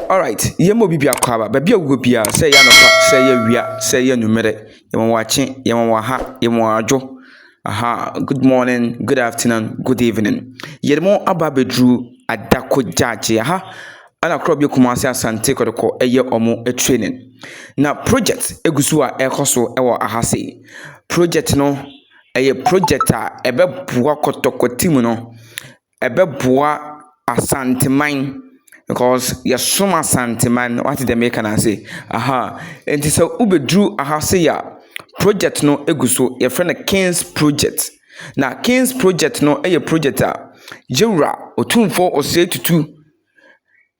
All right, yemo bibia kwaba ba bia go bia say ya nopa say ya wia say ya numere yemo wache yemo waha yemo adwo aha. Good morning, good afternoon, good evening. Yemo aba bedru Adako Jachie aha ana krobie kumase Asante kodoko eye omo training na project egusu a ekoso ewo ahase. Project no eye project a ebe bua kotoko team no ebe bua Asantehene because your summer Asantehene what did they make and say aha and so ubedru aha say ya project no eguso your friend King's project na King's project no a project a jewra otumfo ose tutu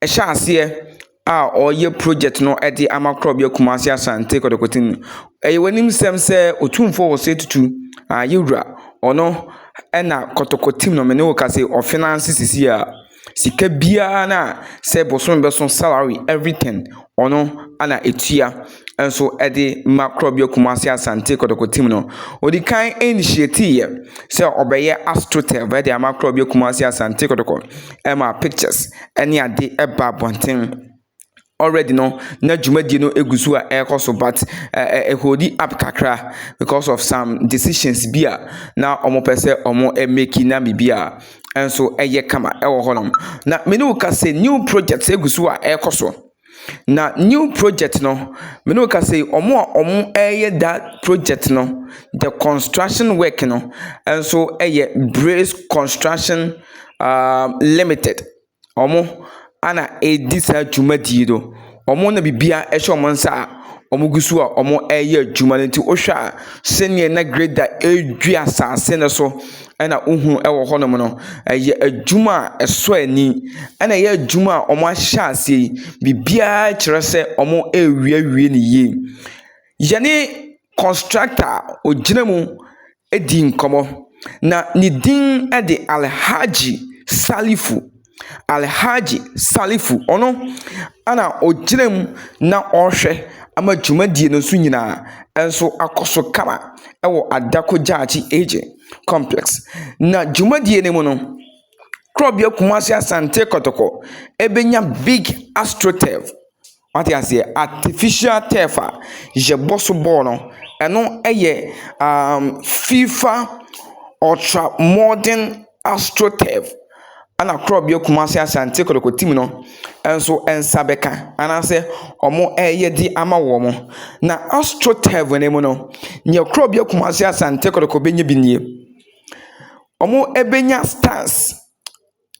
e sha ase a oye project no e de amakrobia kumase Asante kodokotin e wanim sem se otumfo ose tutu a yewra ono ena kotokotim no me ne wo ka say of finance sisi a sika bia na say boson beson salary everything ono ana etua enso ede makrobia kumase Asante kodokotim no odi kan initiate ye say obeye astrotel ede makrobia kumase Asante kodoko ema pictures ene ade eba bonten already no na dwumadi no egusu a ekoso but hodi up kakra because of some decisions bia na omo pese omo make na bibia enso eye kama ewo honom na meni wo ka say new project egusu a ekoso na new project no meni wo ka say omo eye that project no the construction work no enso eye Brace Construction Limited omo ana edisa dwumadi do omo na bibia ehye omo nsa omo gusu a omo eye adwuma nti ohwa senior na grade da edua asase ne so ana uhu ewo honom no eye adwuma eso ani ana eye adwuma omo ahya ase bibia kire se omo ewie ne ye yane constructor oginamu edi nkomo na ni din ede Alhaji Salifu ono ana ogirem na ohwe ama dwumadie no so nyina enso akoso kama ewo Adako Jachie age complex na dwumadie ne mu no krobia kumase Asante kotoko ebenya big astroturf what you say artificial turf je boso ball no eno eye FIFA ultra modern astroturf ana krobia kumase Asante kodoko team no enso ensabeka ana se omo eye di ama wo mo na astroturf ne mu no nye krobia kumase Asante kodoko benye binie omo ebenya stance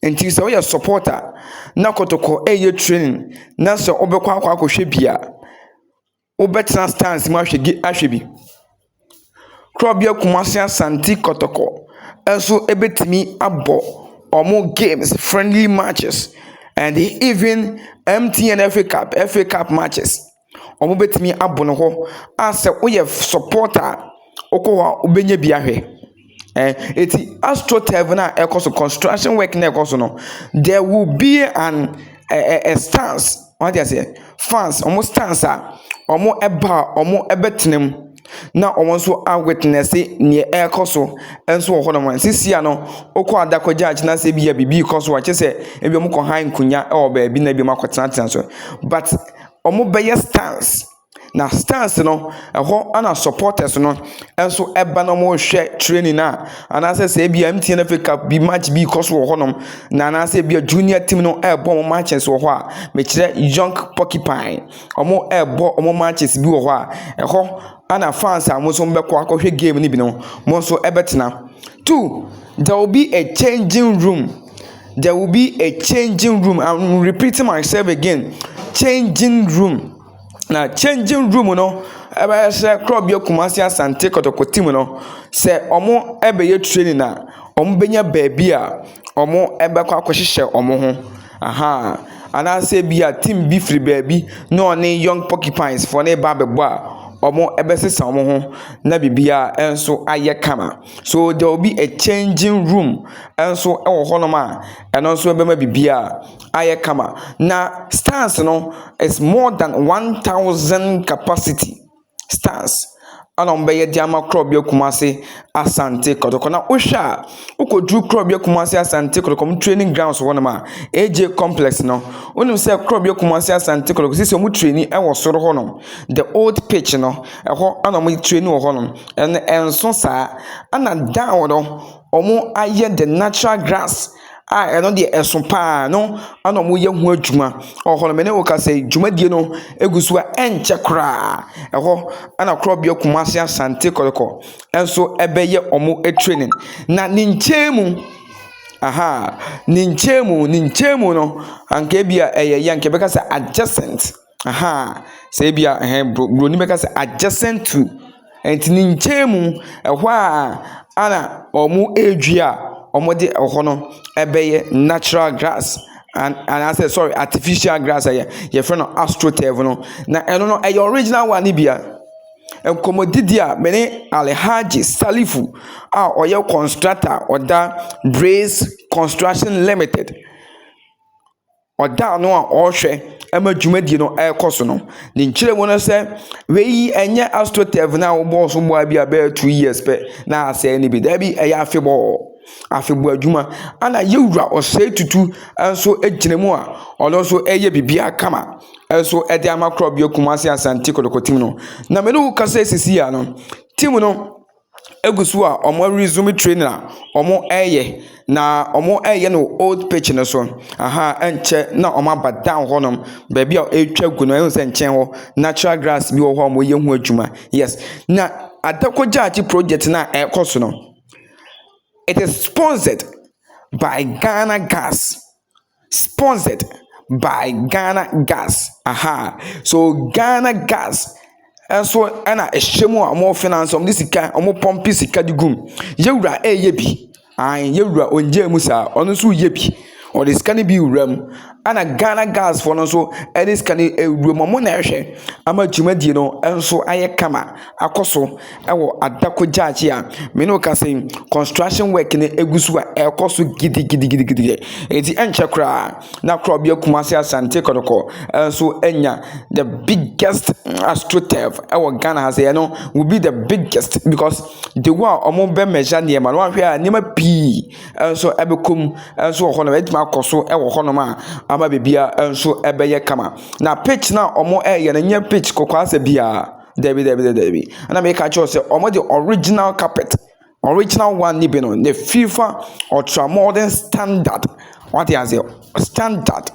enti se we supporter na kotoko eye training na se obekwa akwa bia obetra stance ma ahwe bi krobia kumase Asante kotoko enso ebetimi abo omo games, friendly matches, and even MTN FA Cup matches. Omo betimi abono ho as we supporter okowa ubenye biahwe. Eti astroturf na ekoso construction work na ekoso no. There will be a stance. What do you say? Fans, omo stance omo ebetenem. Na omo so a witness ne ekoso enso ho no man sisia no okọ Adako Jachie na se bia bibi koso wa chese ebi omo ko han kunya e oba bi na bi makotena so but omo beye stance na stance no ho ana supporters no enso eba no mo hwe training na ana se bia MTN FA Cup bi match bi koso ho no na ana se bia junior team no ebo mo matches ho a me kire young porcupine omo ebo omo matches bi ho a ho ana fans amoso mbekọ akọhwe game ni bi no mo so ebetena. 2 there will be a changing room. I'm repeating myself again. Changing room. Na changing room no ebe se krobia kumase Asante kotoko team no se omo ebe ye training na omo benya baabi a omo ebekọ akọhyehyɛ omo ho aha ana se bia team bi free baabi no ne young porcupines for ne ba bebo a omo ebesesa omo ho na bibia enso aye kama. So there will be a changing room enso ewo honom a eno enso ebema bibia aye kama. Na stance no is more than 1000 capacity stance ana mbɛyɛ de ama Krɔbea Kumase Asante Kotoko na wohwɛ ukodru Krɔbea Kumase Asante Kotoko training grounds wɔ nom AJ complex no wonim sɛ Krɔbea Kumase Asante Kotoko sisi omu training ɛwɔ soro hɔ nom the old pitch no ɛhɔ ana omu training wɔ hɔ nom ɛn ɛnso saa ana down no omu ayɛ the natural grass ɛno de ɛso paa no ana omu yɛ ho adwuma ɔhɔ no mene wo ka sɛ dwumadie no egusu a ɛnkyɛ koraa ɛhɔ ana Krɔbea Kumase Asante Kotoko ɛnso ɛbɛyɛ omu training na ne nkyɛn mu no anka bia ɛyɛ yanka bɛka sɛ adjacent sɛ bia broni bɛka sɛ adjacent to enti ne nkyɛn mu ɛhɔ a ana omu edua omo de ɛhɔ no ɛbɛyɛ natural grass and I said sorry artificial grass ye friend no astroturf no na ɛno no ɛyɛ original one bia enkomodidi a mene Alhaji Salifu a ɔyɛ constructor ɔda Brace Construction Limited ɔda no a ɔhwɛ ɛma dwumadie no ɛkɔ so no ne nkyerɛ mu no sɛ wei ɛnyɛ astroturf na wo so boa bia bɛ 2 years pɛ na asɛ ne bi da bi ɛyɛ afebɔ adwuma ana yewura ɔsɛe tutu nso egyina mu a ɔno nso ɛyɛ bibia kama nso ɛde ama Krɔbea Kumase Asante Kotoko team no na me no kasa sisi ya no team no egusu a ɔmo resume training a ɔmo ɛyɛ na ɔmo ɛyɛ no old pitch no so ɛnkyɛ na ɔmo aba down hɔ nom baabi a etwa gu no ɛho sɛ nkyɛn hɔ natural grass bi wɔ hɔ ɔmo yɛ ho adwuma yes na Adako Jachie project na ɛkɔ so no. It is sponsored by Ghana Gas. Sponsored by Ghana Gas. So Ghana Gas. And so ana eshemu more finance this sika omo pompi sika digum. Yewura yebi. Yewura onje musa ono so yebi. Or this can be ram ana Ghana Gas for no so this can ram na ehwe ama dwumadie no enso aye kama akoso ewo Adako Jachie a me no ka say construction work ne egusu a ekoso gidi enti enche kra na Krɔbea Kumase Asante Kotoko enso enya the biggest astroturf ewo Ghana has no will be the biggest because the one omo be measure near man one hwe a nema pi enso ebekom enso ho no akoso ewo honoma ama bebia enso ebeye kama na pitch na omo eye na nya pitch kokwase bia debi ana me ka cho say omo the original carpet original one ni be no the FIFA ultra modern standard what is it standard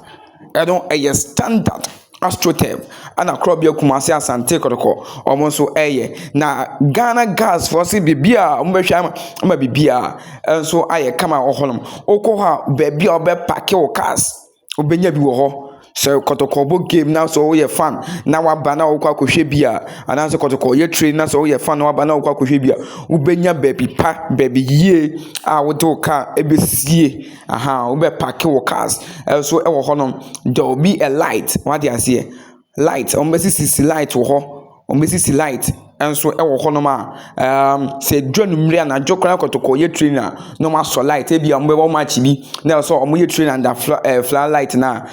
edo eye standard astroturf ana Krɔbea Kumase Asante Kotoko omo so eye na Ghana Gas for si bibia omo behwa ama bibia enso aye kama oholom okoha baabi a obe park your cars obenya bi wo ho so Kotoko bo game na so ye fan na waba na okwa kohwe bia ana so Kotoko ye train na so ye fan na waba na okwa kohwe bia ubenya baabi yie a wo do car ebesie obe park your cars so e wo honom there will be a light what they say light ombesi light wo ho ombesi light enso e wo honom a se dwanumri na jokra Kotoko ye trainer no ma so light e bia mbebo match bi na so omo ye trainer under flower light na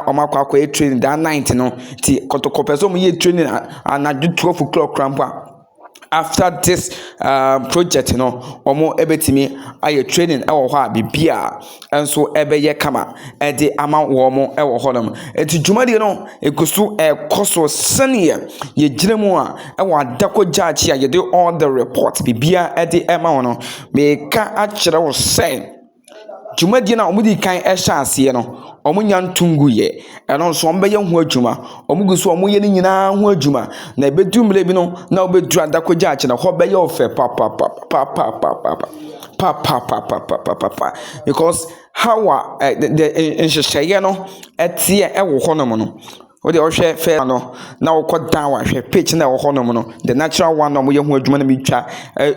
omo akwa ye trainer that night no ti Kotoko person omo ye trainer na 12 o'clock crampa after this project no omo ebetimi aye training ewo ho a bibia enso ebeye kama ede ama wo mo ewo ho nom enti dwumade no egusu ekoso senior ye giremu a ewo Adako Jachie a ye do all the report bibia ede ema wo no me ka a kire wo say dwumade na omudi kan ehya ase no omunya ntungu ye eno so ombe ye ho adwuma omugusu omoye ni nyina ho adwuma na ebedumle bi no na obedu Adako Jachie na ho be ye ofe pa because how the nhyehyeye no etie ewo honom no o de ohwe fe no na wo down ahwe pitch na wo honom no the natural one no mo ye ho adwuma na metwa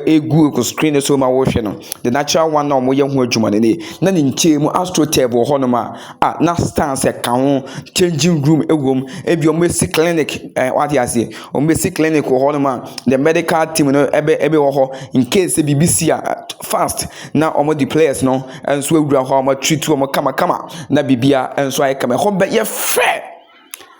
egu ko screen so ma wo hwe no the natural one no mo ye ho adwuma ne na ne nchemu astroturf wo honom a na stance ka ho changing room egwom ebi o mesi clinic what you say o mesi clinic wo honom the medical team no ebe wo ho in case BBC fast na omo the players no enso ewura ho omo treat omo kama na bibia enso ay kama ho be ye fair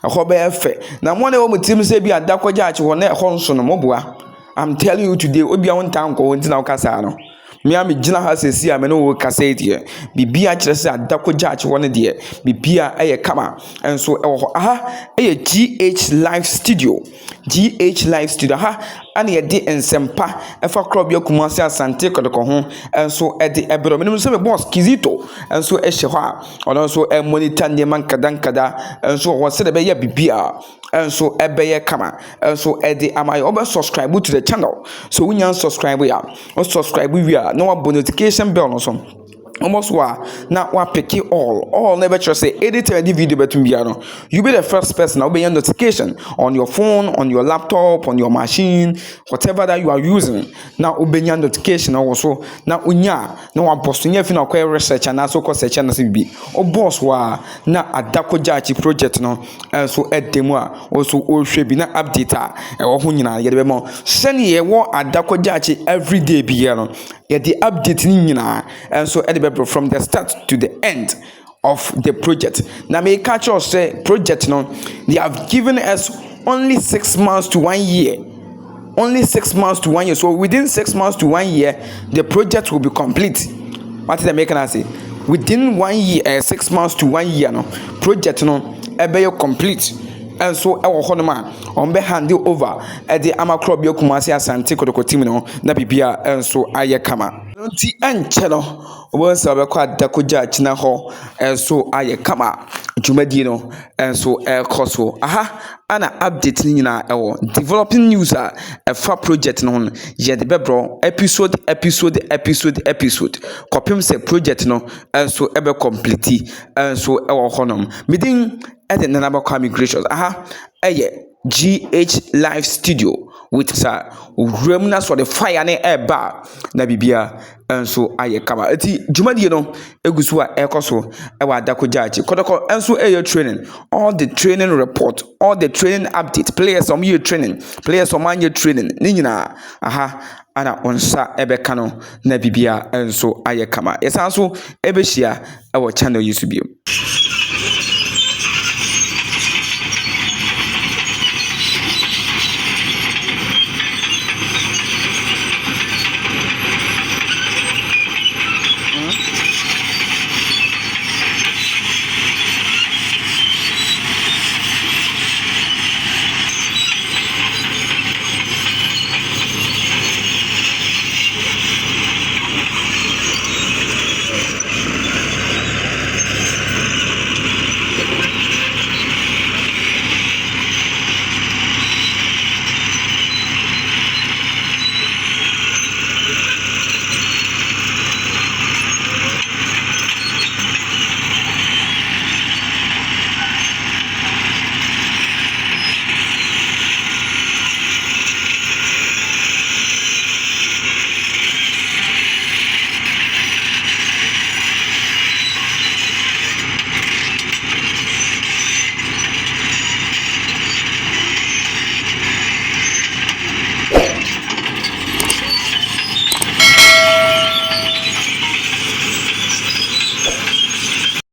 akobe efe na mo na wo mutim se bi Adako Jachie wo na ho nso no moboa I'm telling you today, obi a wontan ko wonti na ukasa no. Me am gina ha sesi a me no wo kasa die. Bibia kire se Adako Jachie won die. Bibia eye kama. Enso e wo ho. Aha, eye GH Live Studio. GH Live Studio ha ana ye de ensempa efa crop ya Kumasi Asante kodoko ho. Enso e de ebro. Me no se me boss Kizito. Enso e hye ho a. Ono so e monitor ne man kada. Enso wo se de be ya bibia. Enso ebe ye kama. Enso e de amaye obe subscribe to the channel. So when you subscribe ya, or subscribe we are no notification bell no so. Almost now wa pick it all never just say editor the video between no. You be the first person now be your notification on your phone, on your laptop, on your machine, whatever that you are using. Now obey your notification also. Now unya no one post nya fi na kwa research and so cause search na be. O boss wa na Adako Jachie project no and so demo a also o hwe bi na update a e wo ho nyina ye be mo. Send ye wo Adako Jachie every day bi ye no. Ye the update ni nyina and so from the start to the end of the project. Now may catch us say project no, they have given us only 6 months to 1 year. Only 6 months to 1 year. So within 6 months to 1 year, the project will be complete. What is the making I say? Within 1 year, 6 months to 1 year, no project no be complete. And so I will on be handed over at the Amakrob Yokumasi Asante Kodoko team no na bibia and so aye kama. Nti enchelo once abekwa Adako Jachie na ho and so aye kama dwumadi no and so koso aha ana update ni nyina ewo developing news a fa project no ye de bebro episode kopim se project no and so ebe complete and so ewo honom midin ede nana bakwa migration aha eye GH Live Studio with sir remnants for the fire ne eba na bibia enso aye kama eti dwumadi no egusu a ekoso e wa Adako Jachie kodoko enso training, all the training report, all the training update, players on your training, players on your training ni nyina aha ana onsa ebeka no na bibia enso aye kama esanso ebehia e wo channel YouTube.